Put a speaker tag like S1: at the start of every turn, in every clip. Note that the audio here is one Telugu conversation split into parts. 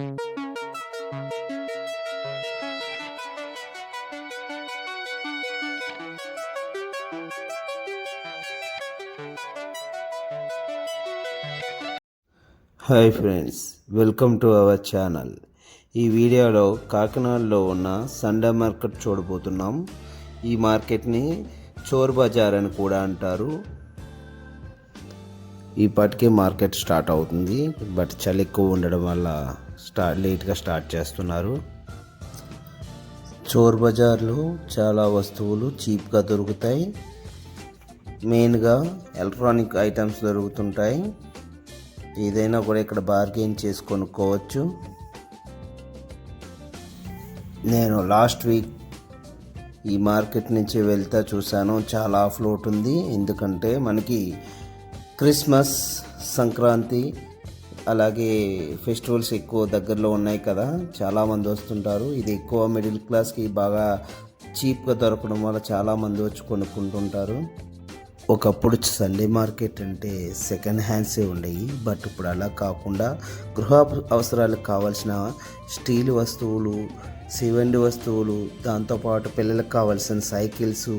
S1: Hi friends, welcome to our channel. ఈ వీడియోలో కాకినాడలో ఉన్న సండే మార్కెట్ చూడబోతున్నాం. ఈ మార్కెట్ని చోర్ బజార్ అని కూడా అంటారు. ఇప్పటికే మార్కెట్ స్టార్ట్ అవుతుంది, బట్ చలి ఎక్కువ ఉండడం వల్ల లేట్గా స్టార్ట్ చేస్తున్నారు. చోర్ బజార్లో చాలా వస్తువులు చీప్గా దొరుకుతాయి. మెయిన్గా ఎలక్ట్రానిక్ ఐటమ్స్ దొరుకుతుంటాయి. ఏదైనా కూడా ఇక్కడ బార్గెయిన్ చేసి కొనుక్కోవచ్చు. నేను లాస్ట్ వీక్ ఈ మార్కెట్ నుంచి వెళ్తా చూశాను, చాలా ఫ్లోట్ ఉంది. ఎందుకంటే మనకి క్రిస్మస్, సంక్రాంతి అలాగే ఫెస్టివల్స్ ఎక్కువ దగ్గరలో ఉన్నాయి కదా, చాలామంది వస్తుంటారు. ఇది ఎక్కువ మిడిల్ క్లాస్కి బాగా చీప్గా దొరకడం వల్ల చాలామంది వచ్చి కొనుక్కుంటుంటారు. ఒకప్పుడు సండే మార్కెట్ అంటే సెకండ్ హ్యాండ్సే ఉండేవి, బట్ ఇప్పుడు అలా కాకుండా గృహ అవసరాలకు కావాల్సిన స్టీల్ వస్తువులు, సివెండి వస్తువులు, దాంతోపాటు పిల్లలకు కావాల్సిన సైకిల్స్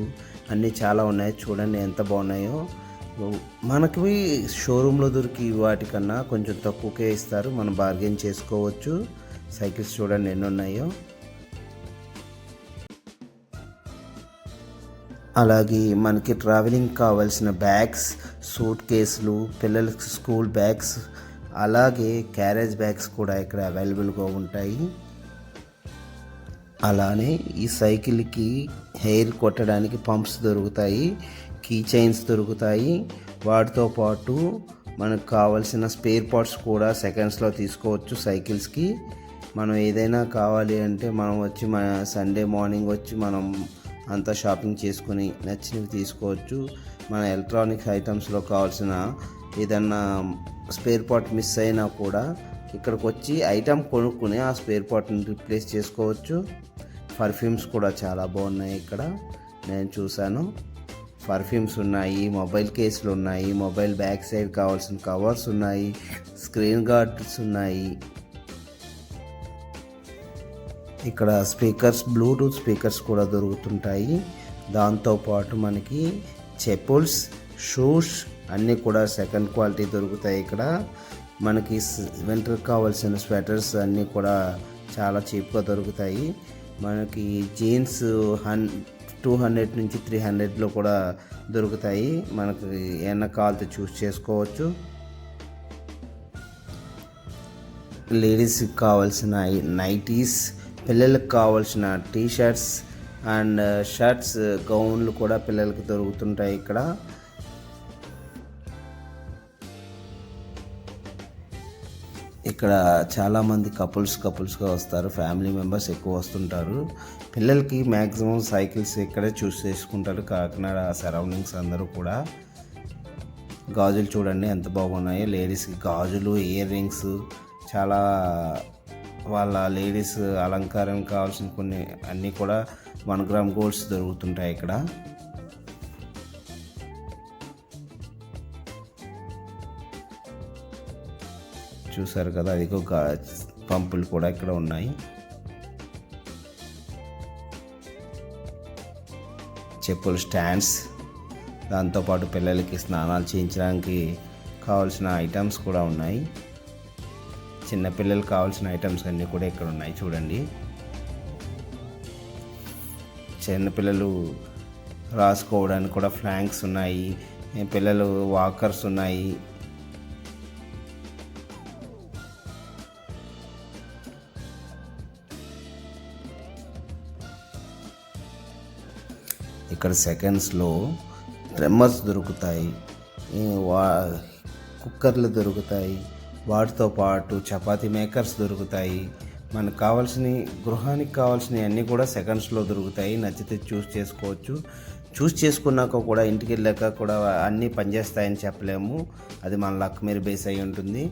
S1: అన్నీ చాలా ఉన్నాయి. చూడండి ఎంత బాగున్నాయో. మనకి షోరూంలో దొరికి వాటికన్నా కొంచెం తక్కువకే ఇస్తారు, మనం బార్గెన్ చేసుకోవచ్చు. సైకిల్స్ చూడండి ఎన్ని ఉన్నాయో. అలాగే మనకి ట్రావెలింగ్ కావాల్సిన బ్యాగ్స్, సూట్ కేసులు, పిల్లలకి స్కూల్ బ్యాగ్స్, అలాగే క్యారేజ్ బ్యాగ్స్ కూడా ఇక్కడ అవైలబుల్గా ఉంటాయి. అలానే ఈ సైకిల్కి హెయిర్ కొట్టడానికి పంప్స్ దొరుకుతాయి, కీ చైన్స్ దొరుకుతాయి. వాటితో పాటు మనకు కావాల్సిన స్పేర్ పార్ట్స్ కూడా సెకండ్స్లో తీసుకోవచ్చు. సైకిల్స్కి మనం ఏదైనా కావాలి అంటే మనం వచ్చి మన సండే మార్నింగ్ వచ్చి మనం అంతా షాపింగ్ చేసుకుని నచ్చినవి తీసుకోవచ్చు. మన ఎలక్ట్రానిక్ ఐటమ్స్లో కావాల్సిన ఏదన్నా స్పేర్ పార్ట్ మిస్ అయినా కూడా ఇక్కడికి వచ్చి ఐటమ్ కొనుక్కుని ఆ స్పేర్ పార్ట్ని రీప్లేస్ చేసుకోవచ్చు. పర్ఫ్యూమ్స్ కూడా చాలా బాగున్నాయి ఇక్కడ, నేను చూశాను. పర్ఫ్యూమ్స్ ఉన్నాయి, మొబైల్ కేసులు ఉన్నాయి, మొబైల్ బ్యాక్ సైడ్ కావాల్సిన కవర్స్ ఉన్నాయి, స్క్రీన్ గార్డ్స్ ఉన్నాయి. ఇక్కడ స్పీకర్స్, బ్లూటూత్ స్పీకర్స్ కూడా దొరుకుతుంటాయి. దాంతోపాటు మనకి చెప్పుల్స్, షూస్ అన్నీ కూడా సెకండ్ క్వాలిటీ దొరుకుతాయి. ఇక్కడ మనకి వింటర్కి కావాల్సిన స్వెటర్స్ అన్నీ కూడా చాలా చీప్గా దొరుకుతాయి. మనకి జీన్స్ 200 నుంచి 300లో కూడా దొరుకుతాయి. మనకి ఏమన్నా కావాలితే చూస్ చేసుకోవచ్చు. లేడీస్కి కావాల్సిన నైటీస్, పిల్లలకు కావాల్సిన టీషర్ట్స్ అండ్ షర్ట్స్, గౌన్లు కూడా పిల్లలకి దొరుకుతుంటాయి ఇక్కడ. ఇక్కడ చాలామంది కపుల్స్గా వస్తారు, ఫ్యామిలీ మెంబర్స్ ఎక్కువ వస్తుంటారు. పిల్లలకి మ్యాక్సిమం సైకిల్స్ ఇక్కడే చూస్ చేసుకుంటారు. కాకినాడ సరౌండింగ్స్ అందరూ కూడా. గాజులు చూడండి ఎంత బాగున్నాయో. లేడీస్కి గాజులు, ఇయర్ రింగ్స్, చాలా వాళ్ళ లేడీస్ అలంకారం కావాల్సిన కొన్ని అన్నీ కూడా 1 గ్రామ్ గోల్డ్స్ దొరుకుతుంటాయి ఇక్కడ. చూసారు కదా, అదిగో పంపులు కూడా ఇక్కడ ఉన్నాయి. చెప్పుల స్టాండ్స్, దాంతోపాటు పిల్లలకి స్నానాలు చేయించడానికి కావాల్సిన ఐటమ్స్ కూడా ఉన్నాయి. చిన్నపిల్లలకు కావాల్సిన ఐటమ్స్ అన్నీ కూడా ఇక్కడ ఉన్నాయి చూడండి. చిన్నపిల్లలు రాసుకోవడానికి కూడా ఫ్లాంక్స్ ఉన్నాయి, పిల్లలు వాకర్స్ ఉన్నాయి. ఇక్కడ సెకండ్స్లో ట్రిమ్మర్స్ దొరుకుతాయి, కుక్కర్లు దొరుకుతాయి. వాటితో పాటు చపాతీ మేకర్స్ దొరుకుతాయి. మనకు కావాల్సిన గృహానికి కావాల్సినవి అన్నీ కూడా సెకండ్స్లో దొరుకుతాయి. నచ్చితే చూస్ చేసుకోవచ్చు. చూస్ చేసుకున్నాక కూడా ఇంటికి వెళ్ళాక కూడా అన్నీ పనిచేస్తాయని చెప్పలేము, అది మన లక్ మీద బేస్ అయి ఉంటుంది.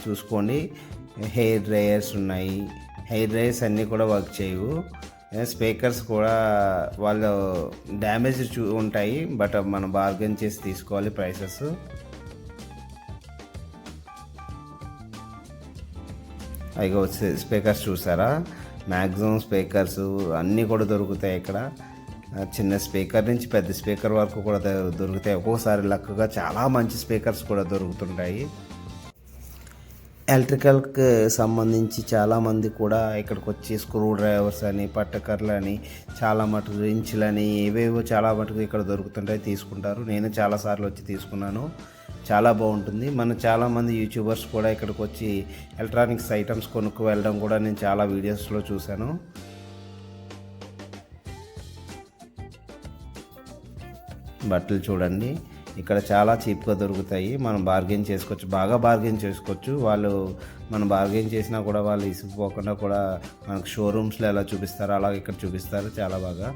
S1: చూసుకోండి, హెయిర్ డ్రైయర్స్ ఉన్నాయి. హెయిర్ డ్రైయర్స్ అన్నీ కూడా వర్క్ చేయవు. స్పీకర్స్ కూడా వాళ్ళు డ్యామేజ్ ఉంటాయి, బట్ మనం బార్గెన్ చేసి తీసుకోవాలి ప్రైసెస్. అవి స్పీకర్స్ చూసారా, మ్యాక్సిమం స్పీకర్స్ అన్నీ కూడా దొరుకుతాయి ఇక్కడ. చిన్న స్పీకర్ నుంచి పెద్ద స్పీకర్ వరకు కూడా దొరుకుతాయి. ఒక్కోసారి లక్కగా చాలా మంచి స్పీకర్స్ కూడా దొరుకుతుంటాయి. ఎలక్ట్రికల్కి సంబంధించి చాలామంది కూడా ఇక్కడికి వచ్చి స్క్రూ డ్రైవర్స్ అని, పట్టకర్లు అని, చాలా మటుకు రించులని, ఏవేవో చాలా మటుకు ఇక్కడ దొరుకుతుంటాయి, తీసుకుంటారు. నేను చాలాసార్లు వచ్చి తీసుకున్నాను, చాలా బాగుంటుంది. చాలామంది యూట్యూబర్స్ కూడా ఇక్కడికి వచ్చి ఎలక్ట్రానిక్స్ ఐటమ్స్ కొనుక్కు వెళ్ళడం కూడా నేను చాలా వీడియోస్లో చూశాను. బట్టలు చూడండి, ఇక్కడ చాలా చీప్గా దొరుకుతాయి. మనం బార్గెన్ చేసుకోవచ్చు, బాగా బార్గెన్ చేసుకోవచ్చు. మనం బార్గెన్ చేసినా కూడా వాళ్ళు ఇసిపోకుండా కూడా మనకు షోరూమ్స్లో ఎలా చూపిస్తారో అలాగే ఇక్కడ చూపిస్తారు చాలా బాగా.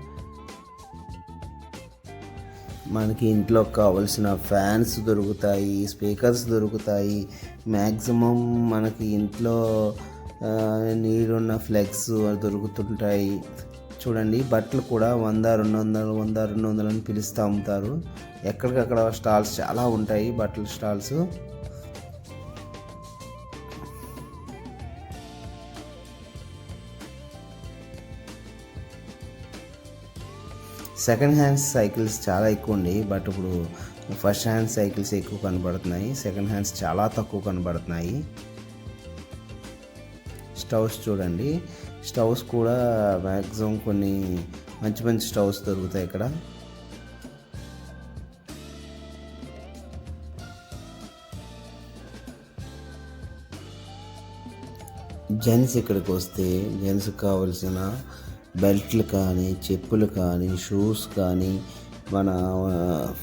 S1: మనకి ఇంట్లో కావలసిన ఫ్యాన్స్ దొరుకుతాయి, స్పీకర్స్ దొరుకుతాయి. మ్యాక్సిమం మనకి ఇంట్లో నీడున్న ఫ్లెక్స్ దొరుకుతుంటాయి. చూడండి, బట్టలు కూడా 100, 200, 100, 200 అని పిలుస్తూ అమ్ముతారు. ఎక్కడికక్కడ స్టాల్స్ చాలా ఉంటాయి, బట్టల స్టాల్స్. సెకండ్ హ్యాండ్ సైకిల్స్ చాలా ఎక్కువ ఉన్నాయి, బట్ ఇప్పుడు ఫస్ట్ హ్యాండ్ సైకిల్స్ ఎక్కువ కనబడుతున్నాయి, సెకండ్ హ్యాండ్స్ చాలా తక్కువ కనబడుతున్నాయి. స్టవ్స్ చూడండి, స్టవ్స్ కూడా మ్యాక్సిమం కొన్ని మంచి మంచి స్టవ్స్ దొరుకుతాయి ఇక్కడ. జెంట్స్ ఇక్కడికి వస్తే జెంట్స్కి కావాల్సిన బెల్ట్లు కానీ, చెప్పులు కానీ, షూస్ కానీ, మన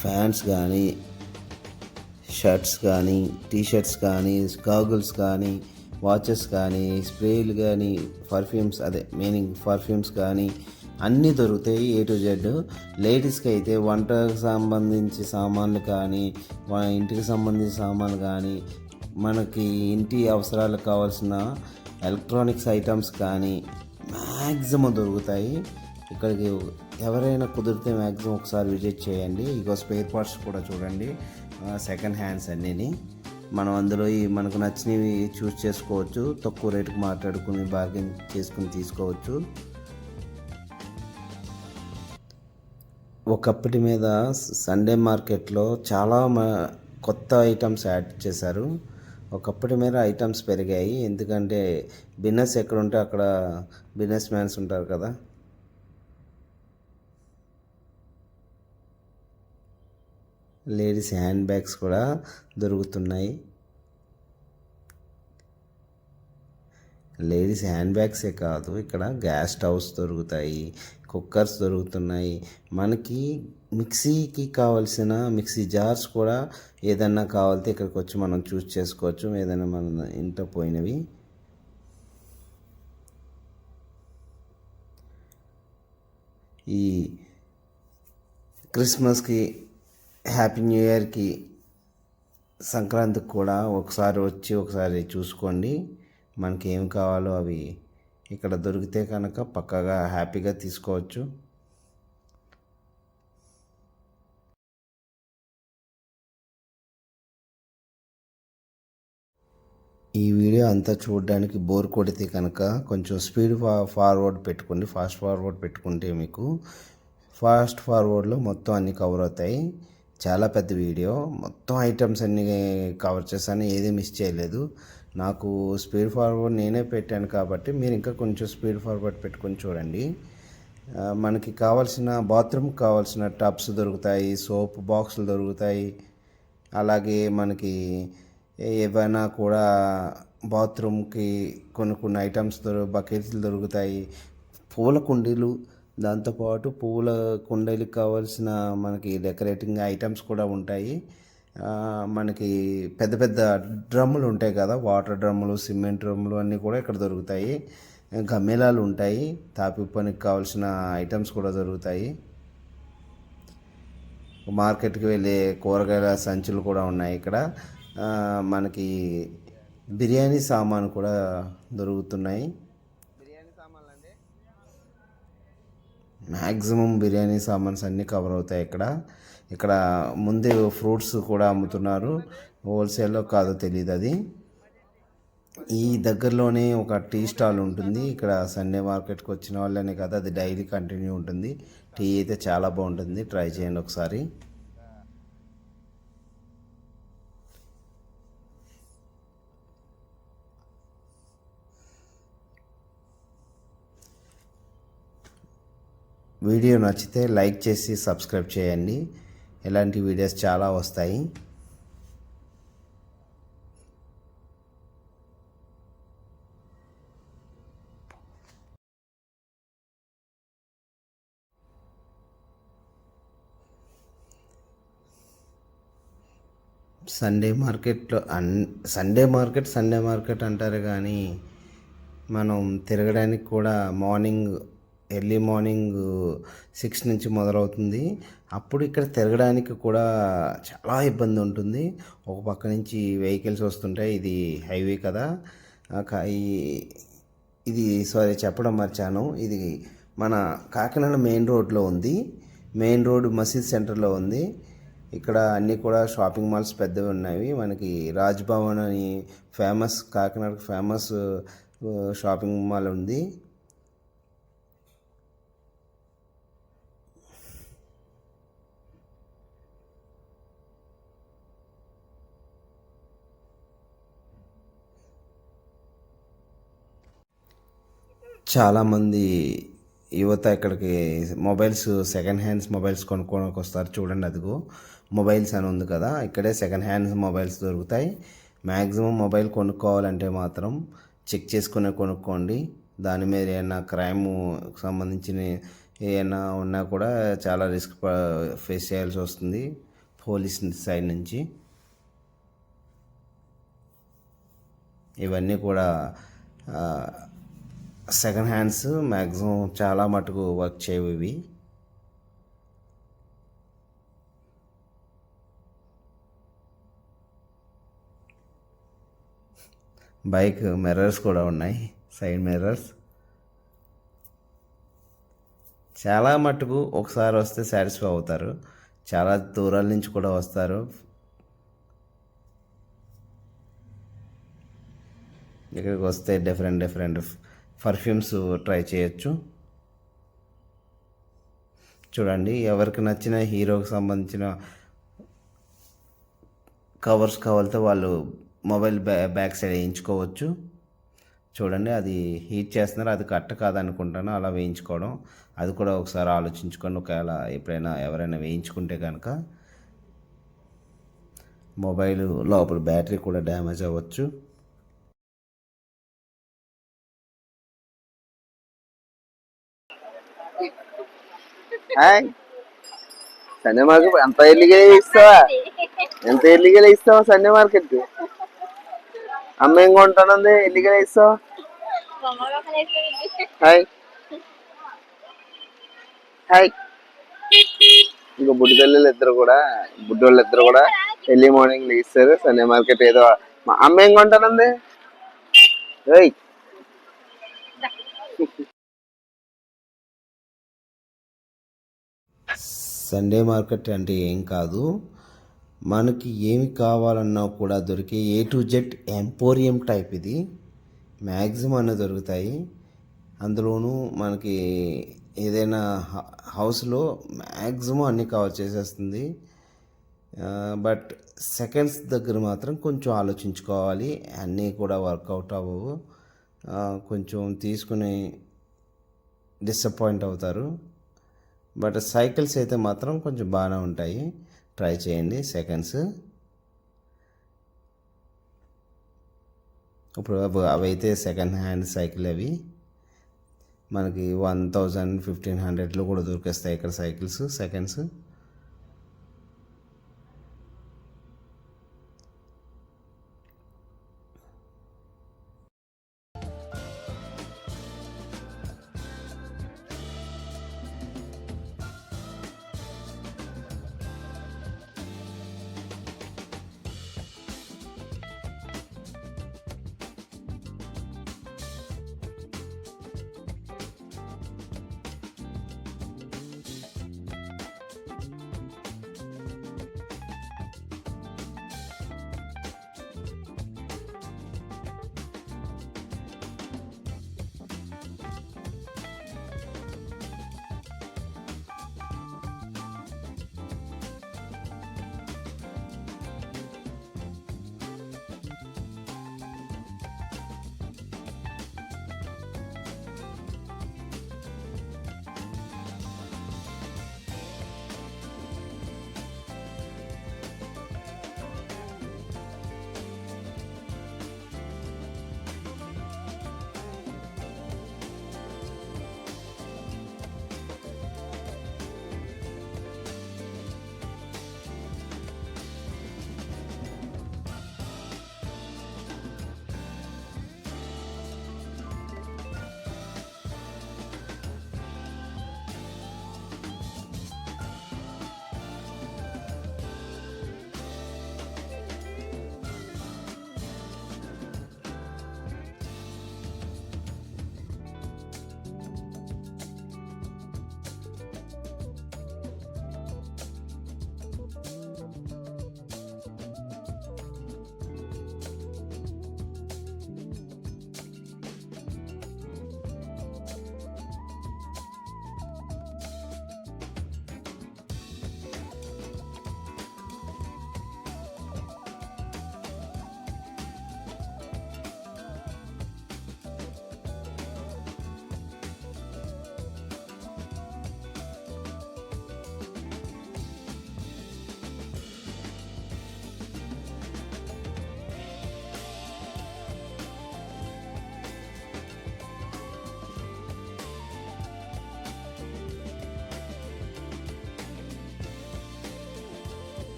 S1: ఫ్యాన్స్ కానీ, షర్ట్స్ కానీ, టీషర్ట్స్ కానీ, గాగుల్స్ కానీ, వాచెస్ కానీ, స్ప్రేలు కానీ, పర్ఫ్యూమ్స్ కానీ అన్నీ దొరుకుతాయి A to Z. లేడీస్కి అయితే వంటకు సంబంధించి సామాన్లు కానీ, ఇంటికి సంబంధించిన సామాన్లు కానీ, మనకి ఇంటి అవసరాలకు కావాల్సిన ఎలక్ట్రానిక్స్ ఐటమ్స్ కానీ మ్యాక్సిమం దొరుకుతాయి. ఇక్కడికి ఎవరైనా కుదిరితే మ్యాక్సిమం ఒకసారి విజిట్ చేయండి. ఇగో స్పేర్ పార్ట్స్ కూడా చూడండి, సెకండ్ హ్యాండ్స్ అన్నీని. మనం అందులో మనకు నచ్చినవి చూస్ చేసుకోవచ్చు, తక్కువ రేటుకు మాట్లాడుకుని బార్గెన్ చేసుకుని తీసుకోవచ్చు. ఒకప్పటి మీద సండే మార్కెట్లో చాలా కొత్త ఐటమ్స్ యాడ్ చేశారు. ఒకప్పటి మీద ఐటమ్స్ పెరిగాయి, ఎందుకంటే బిజినెస్ ఎక్కడ ఉంటే అక్కడ బిజినెస్ మ్యాన్స్ ఉంటారు కదా. లేడీస్ హ్యాండ్ బ్యాగ్స్ కూడా దొరుకుతున్నాయి. లేడీస్ హ్యాండ్ బ్యాగ్సే కాదు, ఇక్కడ గ్యాస్ స్టవ్స్ దొరుకుతాయి, కుక్కర్స్ దొరుకుతున్నాయి. మనకి మిక్సీకి కావాల్సిన మిక్సీ జార్స్ కూడా ఏదన్నా కావాలితే ఇక్కడికి వచ్చి మనం చూస్ చేసుకోవచ్చు, ఏదైనా మన ఇంట్లో పోయినవి. ఈ క్రిస్మస్కి, హ్యాపీ న్యూ ఇయర్కి, సంక్రాంతికి కూడా ఒకసారి చూసుకోండి. మనకి ఏం కావాలో అవి ఇక్కడ దొరికితే కనుక పక్కాగా హ్యాపీగా తీసుకోవచ్చు. ఈ వీడియో అంతా చూడడానికి బోర్ కొడితే కనుక కొంచెం స్పీడ్ ఫార్వర్డ్ పెట్టుకోండి. ఫాస్ట్ ఫార్వర్డ్ పెట్టుకుంటే మీకు ఫాస్ట్ ఫార్వర్డ్లో మొత్తం అన్నీ కవర్ అవుతాయి. చాలా పెద్ద వీడియో, మొత్తం ఐటమ్స్ అన్నీ కవర్ చేశాను, ఏది మిస్ చేయలేదు. నాకు స్పీడ్ ఫార్వర్డ్ నేనే పెట్టాను కాబట్టి మీరు ఇంకా కొంచెం స్పీడ్ ఫార్వర్డ్ పెట్టుకొని చూడండి. మనకి కావాల్సిన బాత్రూమ్కి కావాల్సిన టబ్స్ దొరుకుతాయి, సోప్ బాక్సులు దొరుకుతాయి. అలాగే మనకి ఏవైనా కూడా బాత్రూమ్కి కొన్ని ఐటమ్స్ బకెట్స్ దొరుకుతాయి, పూల కుండీలు, దాంతోపాటు పూల కుండీలకు కావాల్సిన మనకి డెకరేటింగ్ ఐటమ్స్ కూడా ఉంటాయి. మనకి పెద్ద పెద్ద డ్రమ్ములు ఉంటాయి కదా, వాటర్ డ్రమ్ములు, సిమెంట్ డ్రమ్ములు అన్నీ కూడా ఇక్కడ దొరుకుతాయి. గమ్మెలాలు ఉంటాయి, తాపి పనికి కావాల్సిన ఐటమ్స్ కూడా దొరుకుతాయి. మార్కెట్కి వెళ్ళే కూరగాయల సంచులు కూడా ఉన్నాయి ఇక్కడ. మనకి బిర్యానీ సామాను కూడా దొరుకుతున్నాయి. మ్యాక్సిమం బిర్యానీ సామాన్స్ అన్నీ కవర్ అవుతాయి ఇక్కడ ముందే ఫ్రూట్స్ కూడా అమ్ముతున్నారు, హోల్సేల్లో కాదో తెలియదు అది. ఈ దగ్గరలోనే ఒక టీ స్టాల్ ఉంటుంది. ఇక్కడ సండే మార్కెట్కి వచ్చిన వాళ్ళనే కదా, అది డైలీ కంటిన్యూ ఉంటుంది. టీ అయితే చాలా బాగుంటుంది, ట్రై చేయండి ఒకసారి. వీడియో నచ్చితే లైక్ చేసి సబ్స్క్రైబ్ చేయండి. ఇలాంటి వీడియోస్ చాలా వస్తాయి. సండే మార్కెట్ అంటారు కానీ మనం తిరగడానికి కూడా ఎర్లీ మార్నింగ్ 6 నుంచి మొదలవుతుంది. అప్పుడు ఇక్కడ తిరగడానికి కూడా చాలా ఇబ్బంది ఉంటుంది. ఒక పక్క నుంచి వెహికల్స్ వస్తుంటాయి. ఇది హైవే కదా. ఇది చెప్పడం మర్చాను. ఇది మన కాకినాడ మెయిన్ రోడ్లో ఉంది. మెయిన్ రోడ్ మసీద్ సెంటర్లో ఉంది. ఇక్కడ అన్నీ కూడా షాపింగ్ మాల్స్ పెద్దవి ఉన్నాయి. మనకి రాజ్ భవన్ అని కాకినాడకు ఫేమస్ షాపింగ్ మాల్ ఉంది. చాలామంది యువత ఇక్కడికి సెకండ్ హ్యాండ్స్ మొబైల్స్ కొనుక్కోడానికి వస్తారు. చూడండి, అదిగో మొబైల్స్ అని ఉంది కదా, ఇక్కడే సెకండ్ హ్యాండ్స్ మొబైల్స్ దొరుకుతాయి. మ్యాక్సిమం మొబైల్ కొనుక్కోవాలంటే మాత్రం చెక్ చేసుకునే కొనుక్కోండి. దాని మీద ఏమైనా క్రైమ్ సంబంధించిన ఏమైనా ఉన్నా కూడా చాలా రిస్క్ ఫేస్ చేయాల్సి వస్తుంది పోలీస్ సైడ్ నుంచి. ఇవన్నీ కూడా సెకండ్ హ్యాండ్స్ మ్యాక్సిమం చాలా మటుకు వర్క్ చేయవు ఇవి. బైక్ మిర్రర్స్ కూడా ఉన్నాయి, సైడ్ మిర్రర్స్. చాలా మటుకు ఒకసారి వస్తే సాటిస్ఫై అవుతారు. చాలా దూరాల నుంచి కూడా వస్తారు. ఇక్కడికి వస్తే డిఫరెంట్ పర్ఫ్యూమ్స్ ట్రై చేయొచ్చు. చూడండి, ఎవరికి నచ్చిన హీరోకి సంబంధించిన కవర్స్ కావాలితే వాళ్ళు మొబైల్ బ్యాక్ సైడ్ వేయించుకోవచ్చు. చూడండి, అది హీట్ చేస్తున్నారు, అది కరెక్ట్ కాదనుకుంటాను అలా వేయించుకోవడం. అది కూడా ఒకసారి ఆలోచించుకొని ఒకవేళ ఎప్పుడైనా ఎవరైనా వేయించుకుంటే కనుక మొబైల్ లోపల బ్యాటరీ కూడా డ్యామేజ్ అవ్వచ్చు.
S2: సండే మార్కెట్ ఎంత ఎల్లిగా ఇస్తావా సండే మార్కెట్ అమ్మ ఏం కొంటానంది ఎల్లిగా ఇస్తావా? హాయ్ హాయ్ ఇంకా బుడ్డిపిల్లలు ఇద్దరు కూడా ఎర్లీ మార్నింగ్ లేస్తారు. సండే మార్కెట్ ఏదో మా అమ్మ ఏం కొంటానంది.
S1: సండే మార్కెట్ అంటే ఏం కాదు, మనకి ఏమి కావాలన్నా కూడా దొరికే A to Z emporium type. ఇది మ్యాక్సిమం అన్నీ దొరుకుతాయి. అందులోనూ మనకి ఏదైనా హౌస్లో మ్యాక్సిమం అన్నీ కవర్ చేసేస్తుంది. బట్ సెకండ్స్ దగ్గర మాత్రం కొంచెం ఆలోచించుకోవాలి. అన్నీ కూడా వర్కౌట్ అవ్వవు. కొంచెం తీసుకుని డిసప్పాయింట్ అవుతారు. బట్ సైకిల్స్ అయితే మాత్రం కొంచెం బాగానే ఉంటాయి, ట్రై చేయండి. సెకండ్స్ ఇప్పుడు అవైతే సెకండ్ హ్యాండ్ సైకిల్ అవి మనకి 1000, 1500లో కూడా దొరికేస్తాయి ఇక్కడ సైకిల్స్ సెకండ్స్.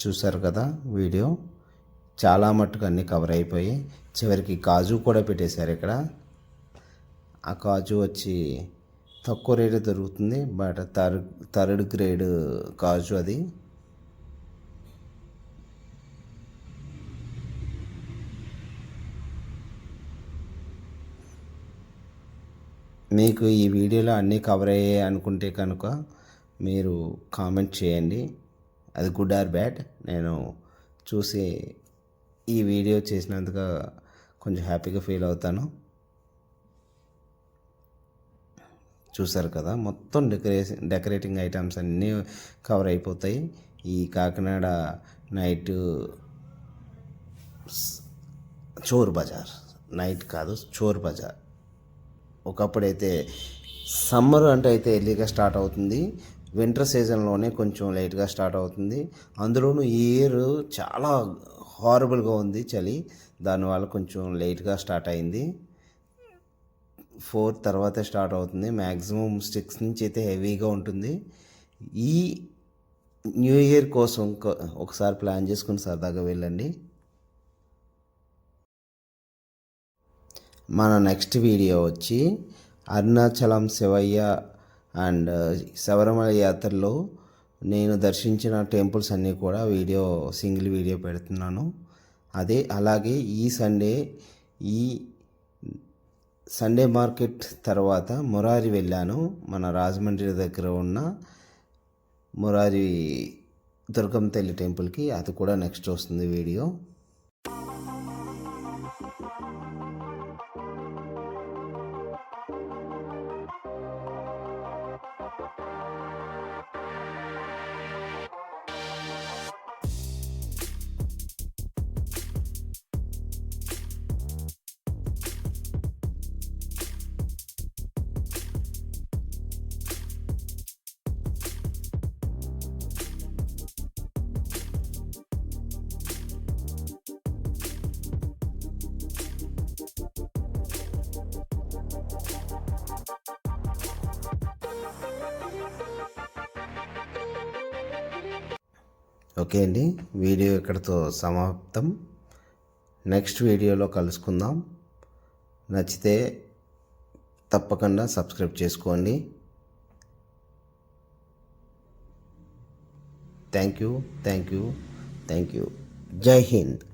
S1: చూసారు కదా వీడియో, చాలా మట్టుకు అన్నీ కవర్ అయిపోయి చివరికి కాజు కూడా పెట్టేశారు ఇక్కడ. ఆ కాజు వచ్చి తక్కువ రేటు దొరుకుతుంది, బట్ థర్డ్ గ్రేడ్ కాజు అది. మీకు ఈ వీడియోలో అన్నీ కవర్ అయ్యాయి అనుకుంటే కనుక మీరు కామెంట్ చేయండి, అది గుడ్ ఆర్ బ్యాడ్. నేను చూసి ఈ వీడియో చేసినందుకు కొంచెం హ్యాపీగా ఫీల్ అవుతాను. చూసారు కదా, మొత్తం డెకరేటింగ్ ఐటమ్స్ అన్నీ కవర్ అయిపోతాయి. ఈ కాకినాడ నైట్ చోర్ బజార్, నైట్ కాదు చోర్ బజార్. ఒకప్పుడైతే సమ్మర్ అంటే అయితే ఎర్లీగా స్టార్ట్ అవుతుంది, వింటర్ సీజన్లోనే కొంచెం లేట్గా స్టార్ట్ అవుతుంది. అందులోనూ ఈ ఇయర్ చాలా హారబుల్గా ఉంది చలి, దానివల్ల కొంచెం లేట్గా స్టార్ట్ అయింది. 4 తర్వాతే స్టార్ట్ అవుతుంది, మ్యాక్సిమం 6 నుంచి అయితే హెవీగా ఉంటుంది. ఈ న్యూ ఇయర్ కోసం ఒకసారి ప్లాన్ చేసుకుని సరదాగా వెళ్ళండి. మన నెక్స్ట్ వీడియో వచ్చి అరుణాచలం శివయ్య అండ్ శబరిమల యాత్రలో నేను దర్శించిన టెంపుల్స్ అన్నీ కూడా సింగిల్ వీడియో పెడుతున్నాను. అలాగే ఈ సండే మార్కెట్ తర్వాత మురారి వెళ్ళాను, మన రాజమండ్రి దగ్గర ఉన్న మురారి దుర్గమ్మ తల్లి టెంపుల్కి. అది కూడా నెక్స్ట్ వస్తుంది వీడియో. ఓకే అండి, వీడియో ఇక్కడితో సమాప్తం. నెక్స్ట్ వీడియోలో కలుసుకుందాం. నచ్చితే తప్పకుండా సబ్స్క్రైబ్ చేసుకోండి. Thank you. జై హింద్.